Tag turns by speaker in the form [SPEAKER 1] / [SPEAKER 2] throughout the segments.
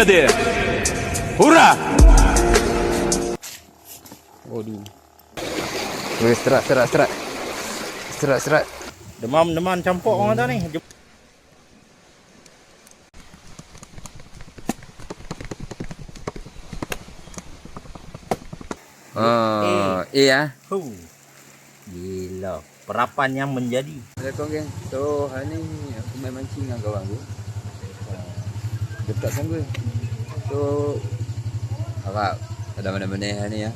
[SPEAKER 1] Hurrah!
[SPEAKER 2] Waduh. Weh, serat.
[SPEAKER 3] Demam campur orang tu ni. Gila, perapan yang menjadi.
[SPEAKER 2] Assalamualaikum geng. So hari ni aku main mancing dengan kawan aku. Dekat sana. So harap ada mana-mana hari ni ya.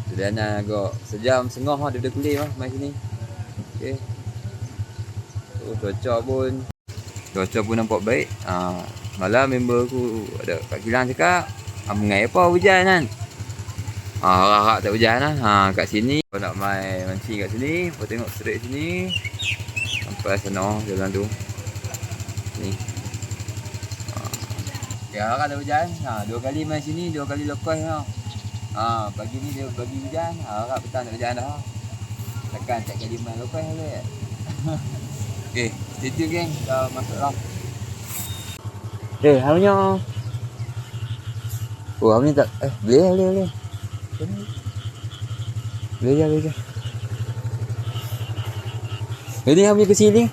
[SPEAKER 2] Sebenarnya agak sejam setengah lah daripada kuliah lah main sini. Okey. So cuaca pun nampak baik. Malam member aku ada kat kilang cakap, mengai apa hujan kan? Harap-harap tak hujan lah. Kat sini kalau nak main mancing kat sini, kau tengok straight sini sampai sana jalan tu. Ni. Ya, harap tak hujan. 2 kali main sini, 2 kali lepas lah. Pagi ni dia bagi hujan, harap petang tak hujan dah. Takkan tak kali main lepas lah. Okey, stay tune geng. Dah masuk lah. Harapnya. Harapnya tak boleh. Boleh je. Ini yang punya kecil ni.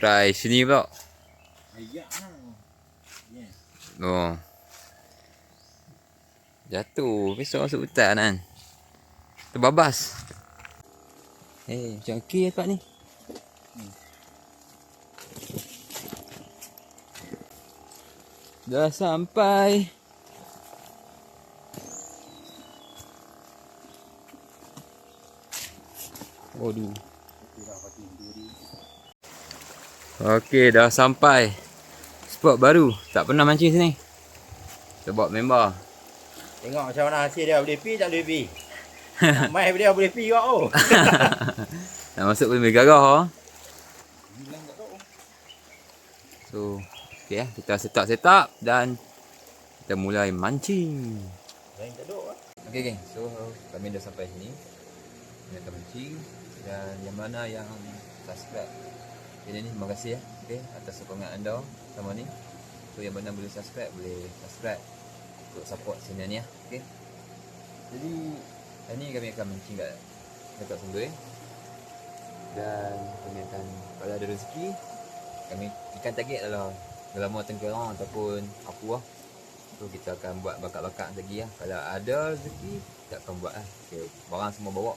[SPEAKER 2] Try sini pula. Jatuh. Besok masuk hutan kan. Terbabas. Macam okey tempat ni. Dah sampai. Waduh. Okey, dah sampai spot baru. Tak pernah mancing sini. Kita bawa member.
[SPEAKER 3] Tengok macam mana hasil dia. Boleh pi tak boleh pi? Nak main dia boleh pi juga oh.
[SPEAKER 2] Nak masuk pun bergarah. So, okey kita set up dan kita mulai mancing. Okey geng, so kami dah sampai sini. Kita akan mancing dan yang mana yang subscribe channel ni, terima kasih ya. Okey, atas sokongan anda sama ni. So yang mana boleh subscribe untuk support channel ni ya. Okey. Jadi hari ni kami akan mancing dekat Sungai. Dan kami akan, kalau ada rezeki, kami ikan target dalam muat tengkerang ataupun apa lah. So kita akan buat bakat-bakat lagi ya. Kalau ada rezeki, kita akan buat lah. Okay, barang semua bawa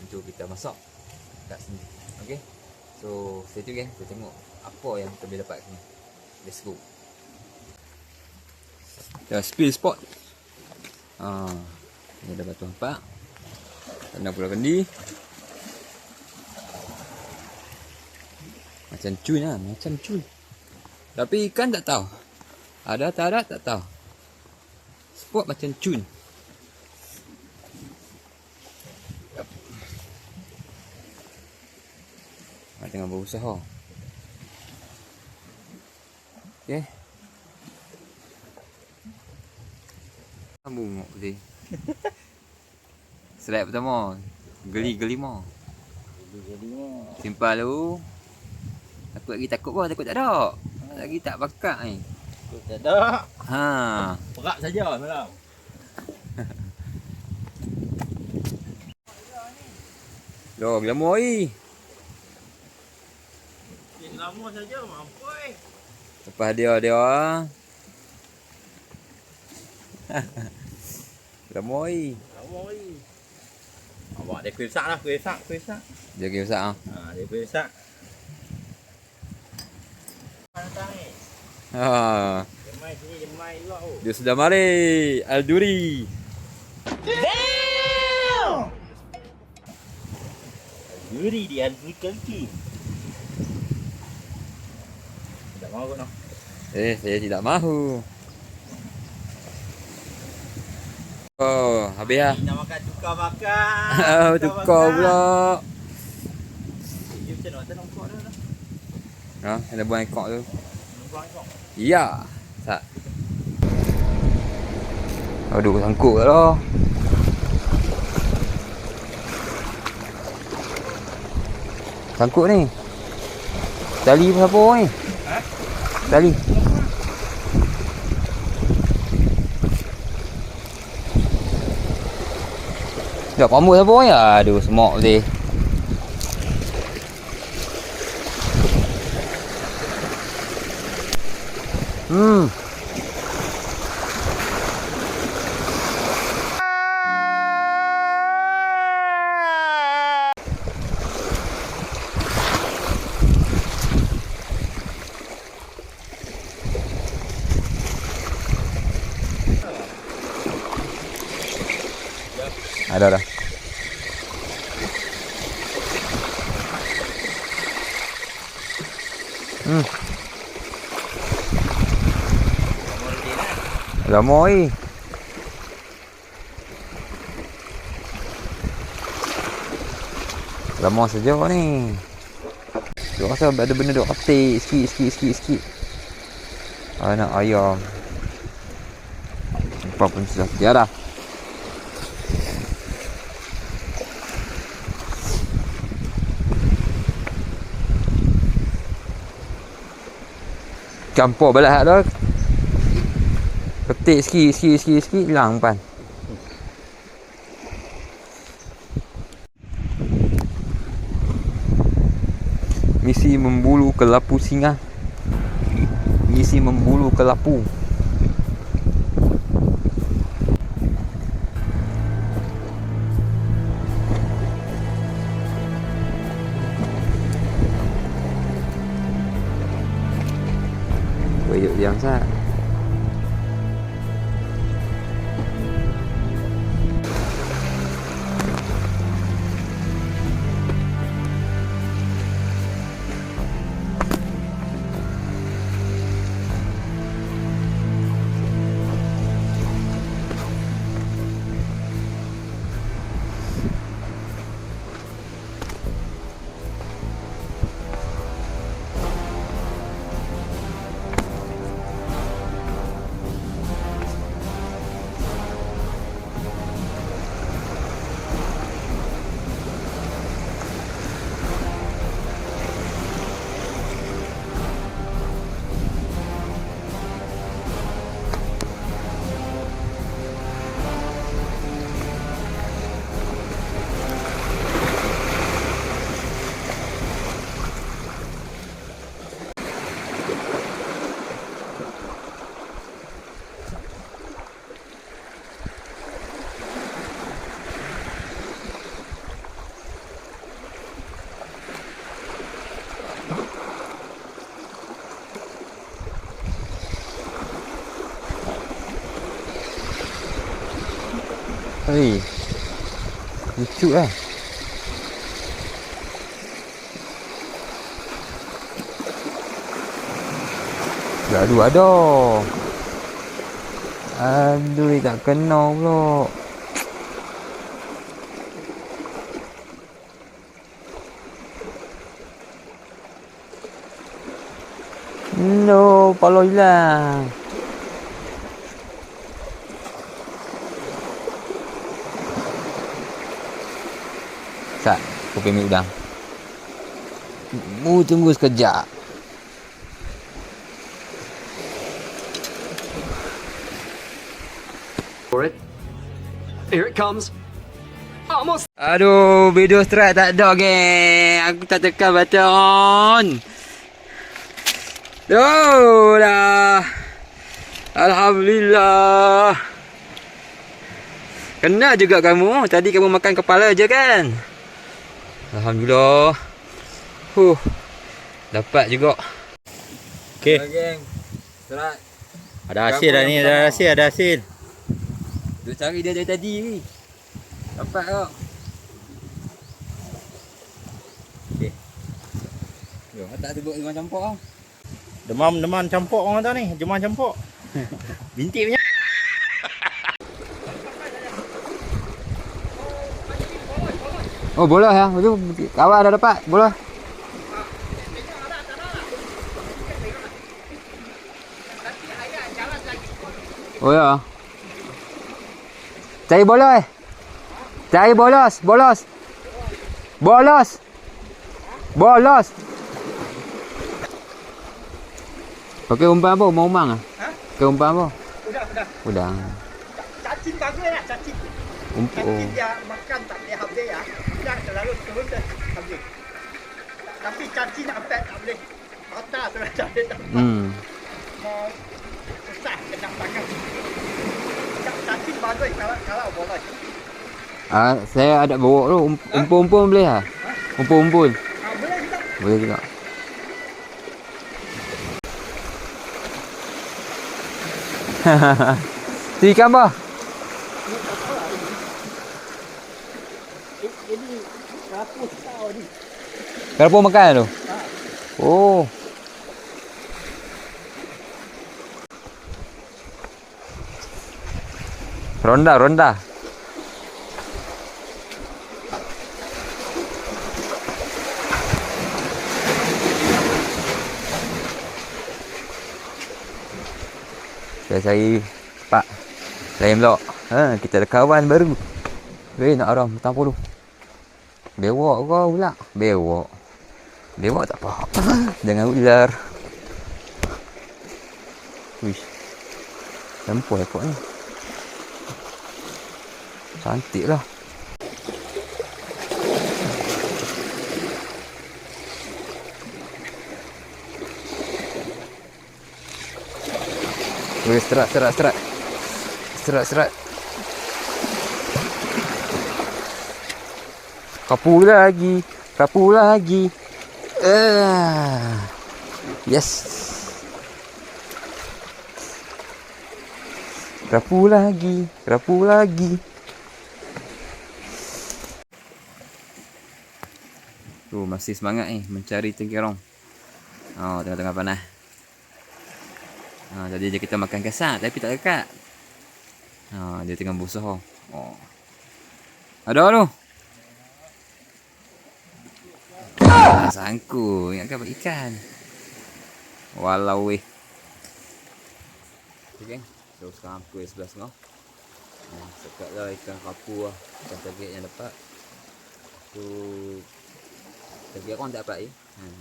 [SPEAKER 2] untuk kita masak kat sini. Okey. So stay tune geng, kita tengok apa yang kita boleh dapat sini. Let's go. Dah spill spot. Ni dah batu empat. Tanah pula kendi. Macam cun lah, macam cun. Tapi ikan tak tahu. Ada tak ada tak tahu. Spot macam cun. Tengah berusaha. Okey. Bungok tadi. Slide pertama. Geli-gelima. Simpan dulu. Takut pun, takut tak ada. Lagi tak bakat ni.
[SPEAKER 3] Takut tak ada. Perak saja malam.
[SPEAKER 2] Loh, glamour ni.
[SPEAKER 3] Lama saja mampai.
[SPEAKER 2] Lepas dia Ramoi.
[SPEAKER 3] Awak dia kuih sak lah, kuih sak.
[SPEAKER 2] Dia kuih sak ah.
[SPEAKER 3] Dia kuih sak. Jemai juga oh.
[SPEAKER 2] Dia sudah mari Alduri.
[SPEAKER 3] Ngeri dia African King. Tak mahu kot noh.
[SPEAKER 2] Saya tidak mahu. Oh, habis lah.
[SPEAKER 3] Nak makan tukar makan.
[SPEAKER 2] Tukar pula.
[SPEAKER 3] Dia macam mana nampak dah lah.
[SPEAKER 2] Ha, ada buang ekor tu.
[SPEAKER 3] Nampak ekor.
[SPEAKER 2] Ya. Tak. Aduh, sangkut lah. Sangkut ni. Tali pun apa ni?
[SPEAKER 3] Ha?
[SPEAKER 2] Tali. Dah rambut siapa ni? Aduh, semak betul. Ada dah. Lama ni. Lama saja ni. Dia rasa ada benda duk atik sikit. Anak ayam. Apa pun sudah tiada. Campur belah dah. Petik sikit hilang pan. Misi membulu kelapu singa. Misi membulu kelapu. Vậy dần sao? Hei, lucu lah. Aduh, ada. Aduh, tak kena pula. No, pala hilang. Tak, kopi mi udang. Tunggu sekejap.
[SPEAKER 1] Here it comes. Almost.
[SPEAKER 2] Aduh, video strike tak ada, geng. Aku tak tekan button. Dah. Alhamdulillah. Kena juga kamu. Tadi kamu makan kepala je kan? Alhamdulillah. Dapat juga.
[SPEAKER 3] Okey.
[SPEAKER 2] Geng. Strike.
[SPEAKER 3] Ada hasil dah ni, ada hasil.
[SPEAKER 2] Dia cari dia dari tadi ni. Dapat tak? Yo, tak sebut dengan campur ah.
[SPEAKER 3] Demam campur orang tahu ni. Demam campur. Bintik punya.
[SPEAKER 2] Oh, bola ya. Betul. Kawan dah dapat bola. Oh ya. Cari bola Cari bolos. Pakai umpan apa? Umang-umang ah? Ha? Pakai umpan apa? Udang.
[SPEAKER 4] Cacing bagus lah, cacing. Cacing dia makan tak boleh habis ya. Udang selalu turun dan habis. Tapi cacing nak ambil tak boleh. Otak tu tak boleh dapat. Mau susah kena tangan. Cacing bagus kalau boleh.
[SPEAKER 2] Saya ada bawa tu. Umpun-umpun boleh lah? Umpun-umpun.
[SPEAKER 4] Boleh juga.
[SPEAKER 2] Boleh juga. Tu ikan apa?
[SPEAKER 4] Ini rapus tau ni.
[SPEAKER 2] Kerapu makan tu? Oh. Ronda. Saya cari Pak lain pula. Kita ada kawan baru. Nak aram petang puluh. Bewok kau pula. Bewok tak apa. Jangan ular. Wish. Lempuh ekor ni. Cantik lah. Wih, serat. Kapu lagi. Yes. Kerapu lagi. Tu masih semangat ni mencari tengkerong. Tengah-tengah panas. Jadi je kita makan kasar tapi tak dekat. Dia tengah berusaha. Ada tu. Sangku, ingatkan dapat ikan. Walau weh. Okay, so sekarang pukul 11.30. Sekat lah ikan kapu lah. Ikan target yang dapat. So target orang tak dapat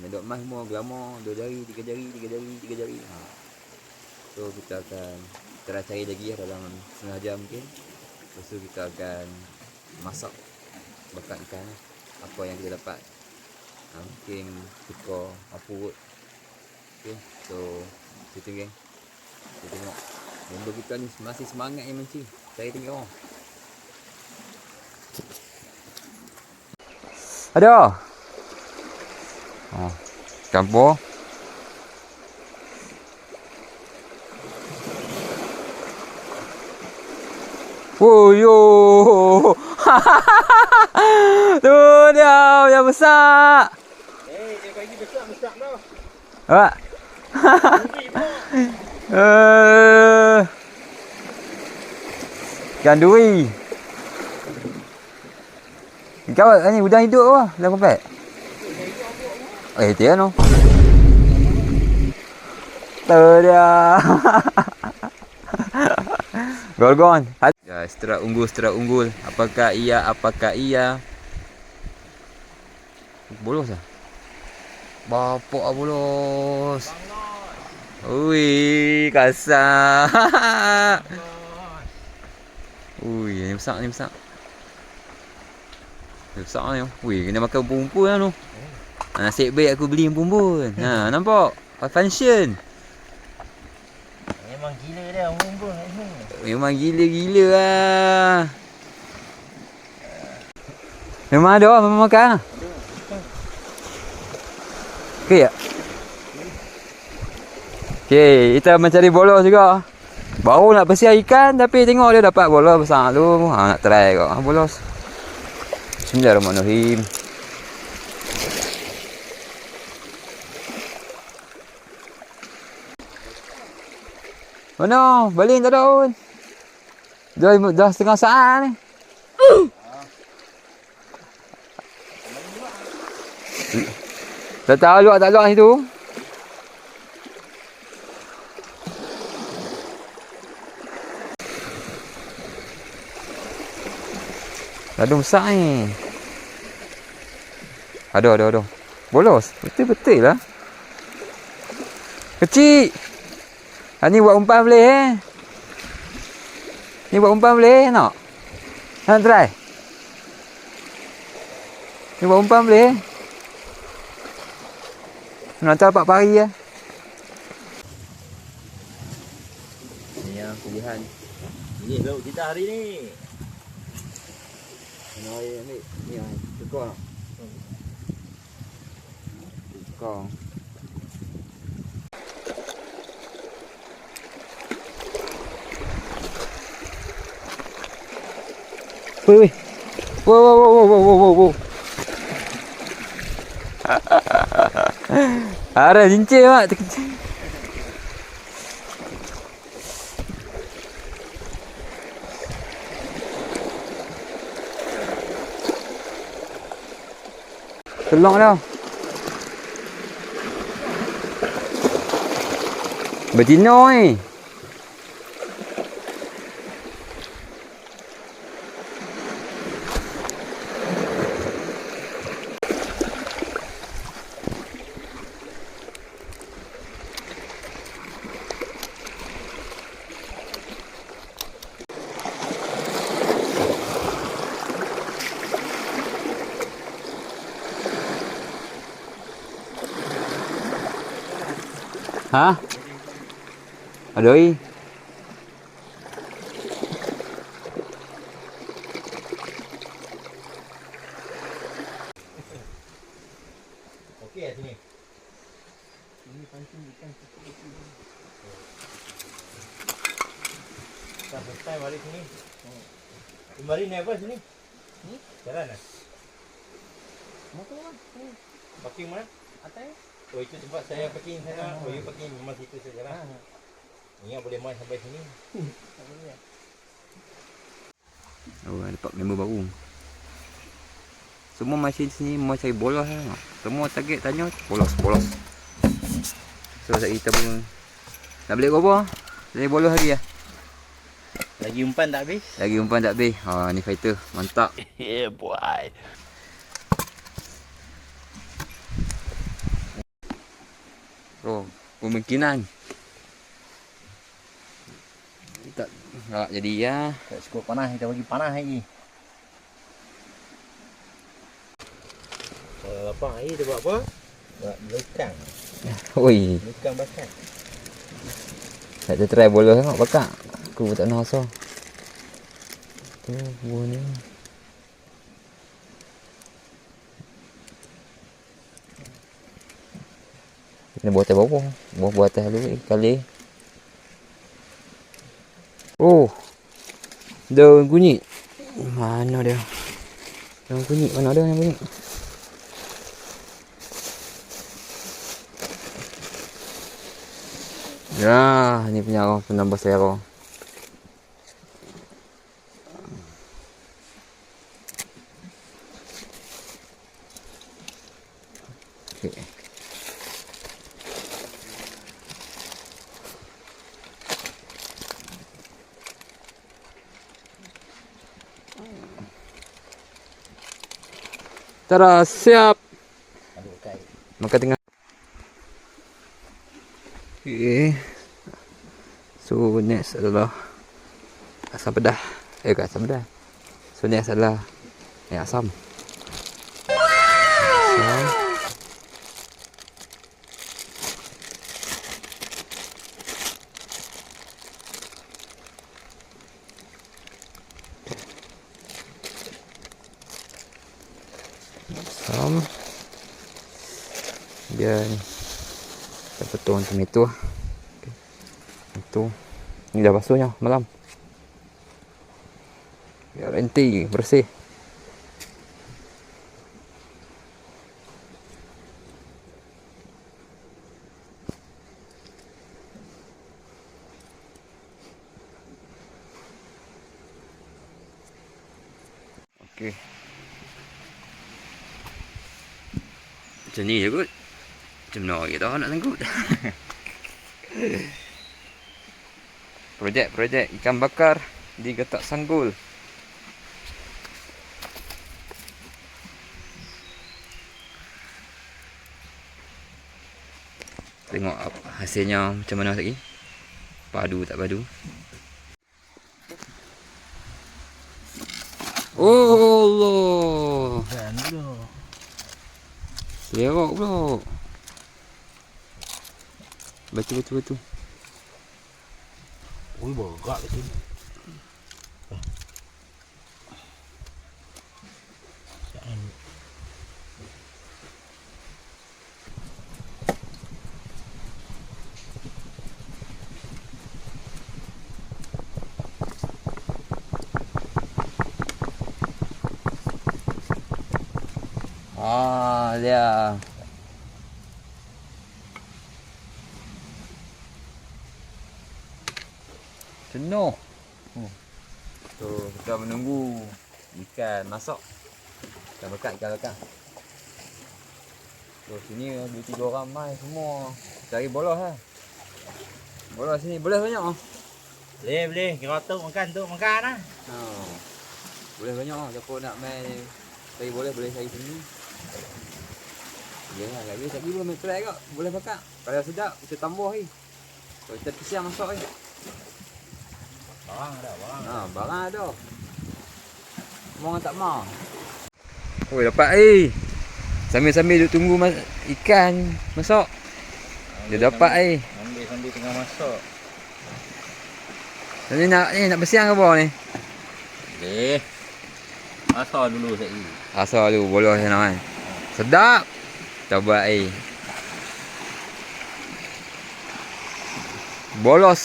[SPEAKER 2] Medok emas semua glamour 2 jari, 3 jari. So kita akan cari lagi dalam setengah jam mungkin. Lepas tu kita akan masak bakar ikan apa yang kita dapat. Mungkin tukar apa kot. Okay, so kita geng. Kita tengok member kita ni masih semangat yang mancing. Saya tengok. Ada. Campur. Oh yo. Tu dia yang besar.
[SPEAKER 4] Dia bagi besar dah.
[SPEAKER 2] Apa? Ikan duri. Kau ni udang hidup apa? Dalam kompet. Dia no. Tu dia. Gorgon. Ya, seterak unggul. Apakah ia? Bolos ah. Bapak bolos. Ui, kasar. Ui, ni besar. Besar ni. Ui, kena makan bumbun lah tu. Nasib baik aku beli bumbun. Nampak? Function.
[SPEAKER 3] Memang gila dia bumbun.
[SPEAKER 2] Memang gila lah. Memang ada lah, memang makan lah. Okey tak? Okey, kita mencari bolos juga. Baru nak bersih ikan tapi tengok dia dapat bolos besar tu. Nak try kot bolos. Bismillahirrahmanirrahim. Mana? Balik tak daun. Dah setengah saat ni. Tak tahu luak tak luak situ. Ladung besar ni. Ada. Bolos. Betul lah. Kecil. Ni buat umpan boleh Ni buat umpan boleh nak? Nak try? Ni buat umpan boleh? Nak dapat pari lah. Ni yang pilihan.
[SPEAKER 3] Ini lauk kita hari ni.
[SPEAKER 2] Nak ambil ni yang tukar nak? Tukar. Woi. Wow. Ada cincin mak terkecil. Tolong dah. Betina ni. Ha? Adoi.
[SPEAKER 3] Okey kat sini.
[SPEAKER 4] Ini pancing ikan kecil-kecil.
[SPEAKER 3] Tak selesai balik sini. Kembali naik apa sini? Jalan lah.
[SPEAKER 4] Motor lah.
[SPEAKER 3] Parking mana?
[SPEAKER 4] Atas.
[SPEAKER 3] Oh itu tempat saya parking sana. Oh you parking memang situ saja lah. Ingat boleh main sampai sini.
[SPEAKER 4] Tak boleh.
[SPEAKER 2] Oh, dapat member baru. Semua mesin sini mau cari bolos lah. Semua target tanya bolos. So kita pun nak beli apa? Beli bolos lagi lah.
[SPEAKER 3] Lagi umpan tak habis?
[SPEAKER 2] Lagi umpan tak habis. Ha, ni fighter. Mantap.
[SPEAKER 3] Yeah boy.
[SPEAKER 2] Oh, kemungkinan. Tak jadi ya.
[SPEAKER 3] Tak cukup panas, kita bagi panas lagi. Kalau lapang air dia buat apa? Buat lekang.
[SPEAKER 2] Oi,
[SPEAKER 3] Lekang bakar.
[SPEAKER 2] nak try bolos tengok bakar. Aku pun tak nak asal. Tu buah ni. Kena buat atas bawah. Buat atas dulu kali. Oh. Daun kunyit. Mana dia? Daun kunyit mana ada yang kunyit? Ya, ni punya aku penambah selera. Okey. Tara, siap.
[SPEAKER 3] Aduk kai.
[SPEAKER 2] Makan tengah. Okay. So next adalah asam pedas. Bukan asam pedas. So next adalah asam. Asam. Asam. Kemudian kita potong tomato. Okay. Itu. Ni dah basuhnya malam. Biar renti bersih. Okey. Macam ni je kot. Macam mana lagi tahu nak sangkut. Projek ikan bakar di Getak Sanggul. Tengok hasilnya macam mana lagi. Padu tak padu. Oh Allah.
[SPEAKER 3] Kan dulu.
[SPEAKER 2] Serok pula. Betul.
[SPEAKER 3] Ui, bergerak ke sini.
[SPEAKER 2] Ah, dia. Penuh. Tu kita menunggu ikan masuk. Ikan bakar. Tu sini ada 3 orang mai semua. Cari bolos lah. Bolos sini boleh banyak ah.
[SPEAKER 3] Boleh. Kira tu makan lah.
[SPEAKER 2] Ha. Boleh banyak ah. Siapa nak mai cari boleh cari sini. Ya, lagi belum try kak. Boleh bakar. Kalau sedap kita tambah lagi. Kalau kita pisang masuk lagi.
[SPEAKER 3] Barang ada.
[SPEAKER 2] Barang ada. Orang tak mau. Oh, dapat Sambil duk tunggu ikan masuk. Dia dapat
[SPEAKER 3] Sambil tengah masuk.
[SPEAKER 2] Ni nak bersiang ke apa ni?
[SPEAKER 3] Boleh. Asal dulu sekali.
[SPEAKER 2] Asal dulu bolos sana kan. Sedap. Kita buat bolos.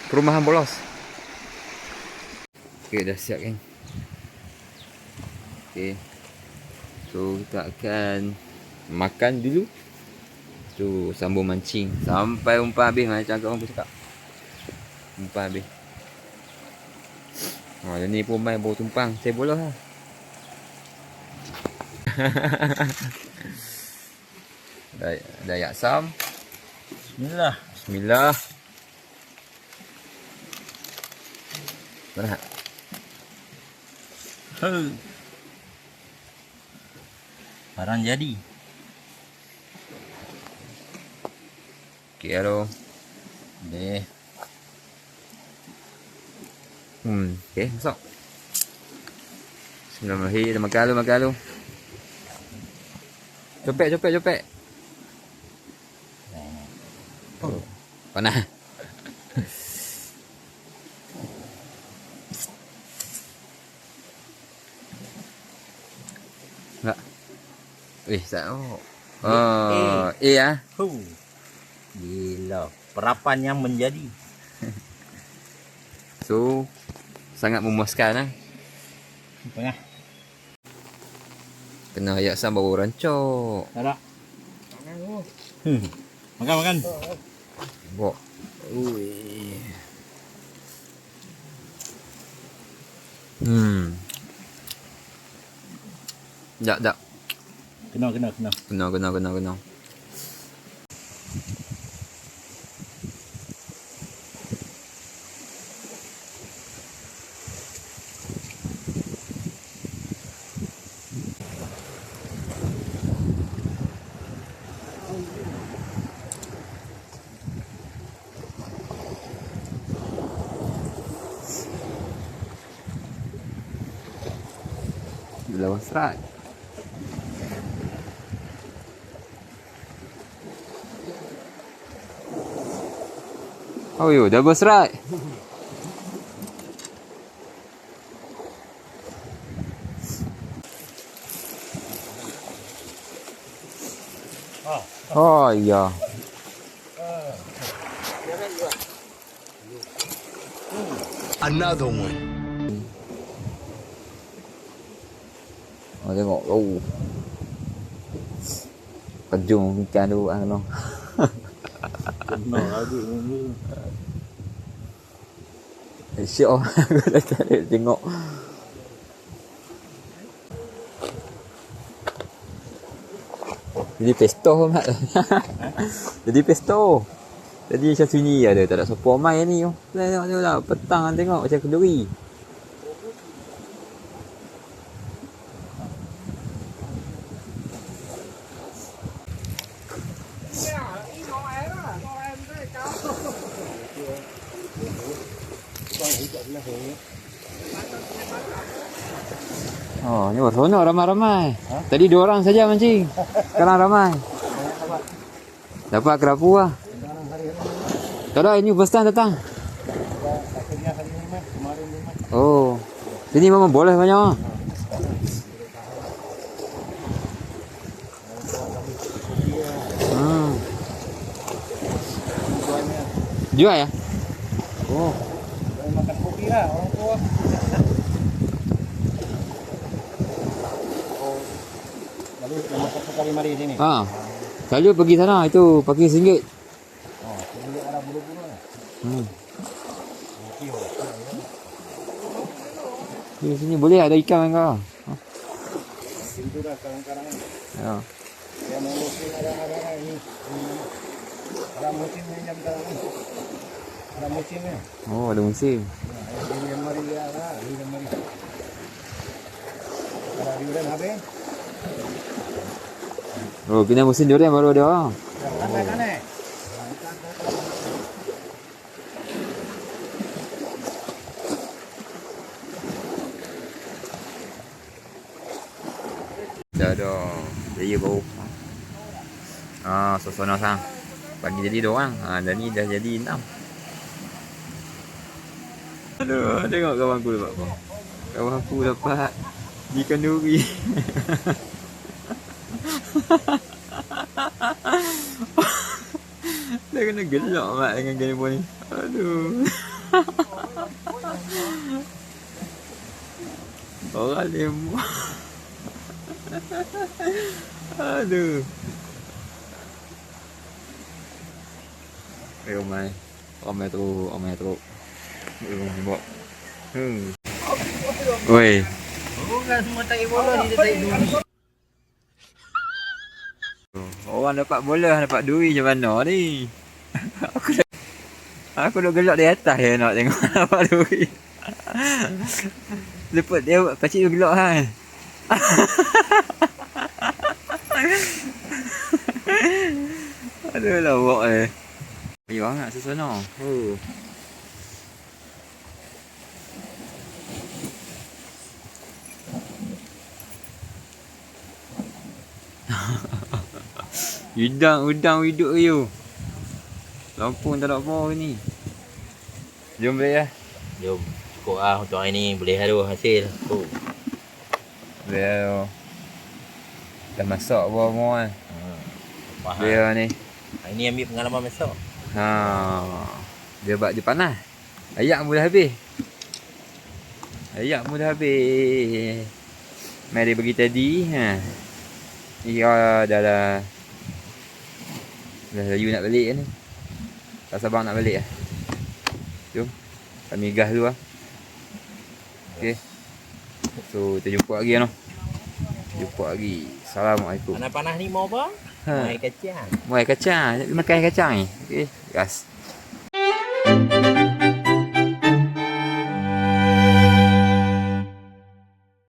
[SPEAKER 2] Perumahan bolos. Okey, dah siap kan. Okey. So kita akan makan dulu. Tu sambung mancing sampai umpan habis macam orang cakap. Umpan habis. Oh, ni pun main baru tumpang. Saya bolos lah. Dayak Sam. Bismillah. Mana?
[SPEAKER 3] Barang jadi.
[SPEAKER 2] Okey, halo.
[SPEAKER 3] Boleh.
[SPEAKER 2] Okey, masuk. Bismillahirrahmanirrahim. Makan lu. Copek. Oh, panas. Enggak. Tak. Ya.
[SPEAKER 3] Gila. Perapan yang menjadi.
[SPEAKER 2] So, sangat memuaskan lah.
[SPEAKER 3] Tengah.
[SPEAKER 2] Kena ayak sam baru rancok.
[SPEAKER 3] Tak. Makan.
[SPEAKER 2] Bok.
[SPEAKER 3] Ui.
[SPEAKER 2] Jap. Kena. Lawan serat. Oh yo, double serat. Oh iya.
[SPEAKER 1] Another one.
[SPEAKER 2] Oh tengok. Kejung ikan tu ano.
[SPEAKER 3] Benar lagi ni.
[SPEAKER 2] Syok aku dah cari tengok. Jadi pesto mat. Jadi pesto. Jadi macam sini ada tak ada siapa main ni. Tengok lah petang tengok macam kenduri. Oh, ni beronok ramai-ramai. Tadi 2 orang saja mancing. Sekarang ramai. Dapat kerapu lah. Tak ada, ini first time datang. Oh, sini memang boleh banyak lah. Jual ya? Oh.
[SPEAKER 3] Makan kopi lah orang tua. Lalu nama satu kali mari sini.
[SPEAKER 2] Selalu pergi sana itu pakai RM1.
[SPEAKER 3] Oh, ini ada bulu-bulu lah.
[SPEAKER 2] Di sini boleh ada ikan enggak?
[SPEAKER 3] Itu dah sekarang-sekarang ni.
[SPEAKER 2] Ya.
[SPEAKER 3] Yang musim ada ini. Ada musim ni jam sekarang ni. Ada musimnya.
[SPEAKER 2] Oh, ada musim.
[SPEAKER 3] Ini mari dia lah, ini mari. Kalau durian habis.
[SPEAKER 2] Oh, kena musim durian baru ada orang.
[SPEAKER 3] Kanan-kanan.
[SPEAKER 2] Dah ada. Dia baru. Suasana sang. Pagi jadi 2 orang. Dan ni dah jadi 6. Aduh, tengok kawan aku dapat apa. Kawan aku dapat ikan duri. Dah kena gelak mat dengan gameboy ni. Aduh. Orang lemu. Aduh. Ramai teruk. Buat. Oi.
[SPEAKER 3] Bukan semua tarik bola ni dia tarik duri.
[SPEAKER 2] Orang dapat bola, dapat duri macam mana ni? Aku dah gelak di atas je nak tengok dapat duri. Lepas dia pacik dia gelak kan. Aduh lawak Ayo hangat suasana. Udang hidup you. Lampung tak ada apa ni. Jom boleh lah.
[SPEAKER 3] Jom. Cukup lah untuk hari ni. Boleh ada hasil.
[SPEAKER 2] Boleh lah. Dah masak apa semua kan. Boleh lah ni.
[SPEAKER 3] Hari ni ambil pengalaman masak.
[SPEAKER 2] Dia buat dia panas. Ayak mu dah habis. Mari bagi tadi. Ya dah you nak balik ni. Tak sabar nak balik lah. Jom. Kami gas dulu lah. Okay. So kita jumpa lagi lah. Assalamualaikum.
[SPEAKER 3] Panas-panas ni mau apa? Muai kacang.
[SPEAKER 2] Makan kacang ni. Okay. Gas.